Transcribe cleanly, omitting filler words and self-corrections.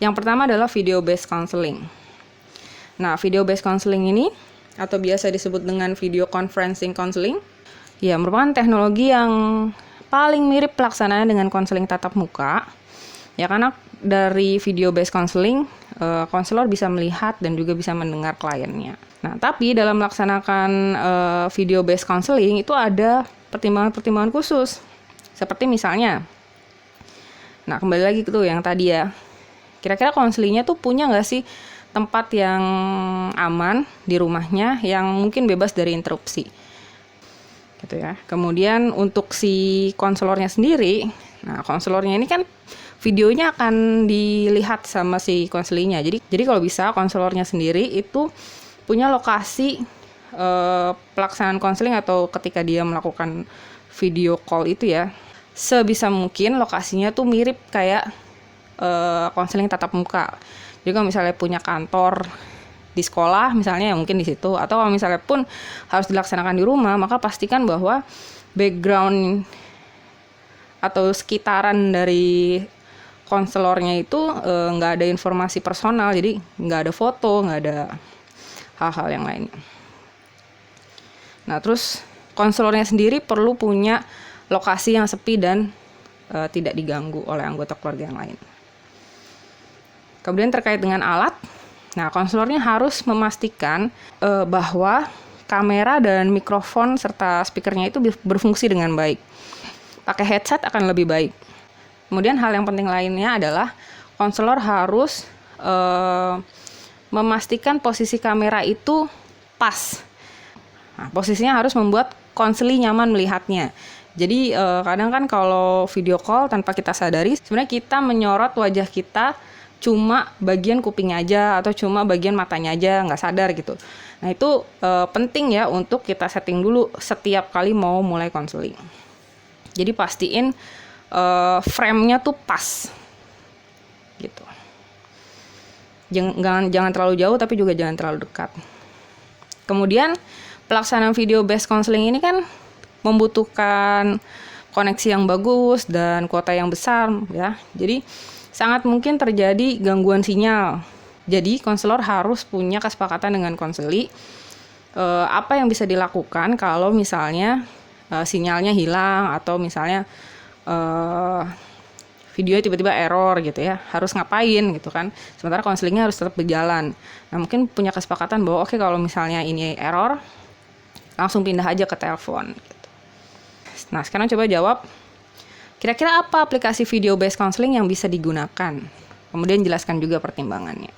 Yang pertama adalah video based counseling. Nah, video based counseling ini atau biasa disebut dengan video conferencing counseling, ya merupakan teknologi yang paling mirip pelaksanaannya dengan konseling tatap muka. Ya, karena dari video based counseling, konselor bisa melihat dan juga bisa mendengar kliennya. Nah, tapi dalam melaksanakan video based counseling itu ada pertimbangan-pertimbangan khusus. Seperti misalnya, nah kembali lagi ke tuh yang tadi ya, kira-kira konselingnya tuh punya nggak sih tempat yang aman di rumahnya yang mungkin bebas dari interupsi, gitu ya. Kemudian untuk si konselornya sendiri, nah konselornya ini kan videonya akan dilihat sama si konselingnya. Jadi kalau bisa konselornya sendiri itu punya lokasi pelaksanaan konseling atau ketika dia melakukan video call itu ya, sebisa mungkin lokasinya tuh mirip kayak konseling tatap muka. Jadi kalau misalnya punya kantor di sekolah misalnya ya mungkin di situ, atau kalau misalnya pun harus dilaksanakan di rumah, maka pastikan bahwa background atau sekitaran dari konselornya itu nggak ada informasi personal, jadi nggak ada foto, nggak ada hal-hal yang lainnya. Nah, terus konselornya sendiri perlu punya lokasi yang sepi dan tidak diganggu oleh anggota keluarga yang lain. Kemudian terkait dengan alat, nah konselornya harus memastikan bahwa kamera dan mikrofon serta speakernya itu berfungsi dengan baik. Pakai headset akan lebih baik. Kemudian hal yang penting lainnya adalah konselor harus memastikan posisi kamera itu pas. Nah, posisinya harus membuat konseli nyaman melihatnya. Jadi kadang kan kalau video call tanpa kita sadari, sebenarnya kita menyorot wajah kita cuma bagian kupingnya aja atau cuma bagian matanya aja, nggak sadar gitu. Nah itu penting ya untuk kita setting dulu setiap kali mau mulai konseling. Jadi pastiin frame-nya tuh pas gitu. Jangan terlalu jauh tapi juga jangan terlalu dekat. Kemudian pelaksanaan video based counseling ini kan membutuhkan koneksi yang bagus dan kuota yang besar ya. Jadi sangat mungkin terjadi gangguan sinyal. Jadi konselor harus punya kesepakatan dengan konseli apa yang bisa dilakukan kalau misalnya sinyalnya hilang atau misalnya videonya tiba-tiba error gitu ya, harus ngapain gitu kan, sementara konselingnya harus tetap berjalan. Nah mungkin punya kesepakatan bahwa oke, kalau misalnya ini error langsung pindah aja ke telepon gitu. Nah sekarang coba jawab, kira-kira apa aplikasi video based counseling yang bisa digunakan, kemudian jelaskan juga pertimbangannya.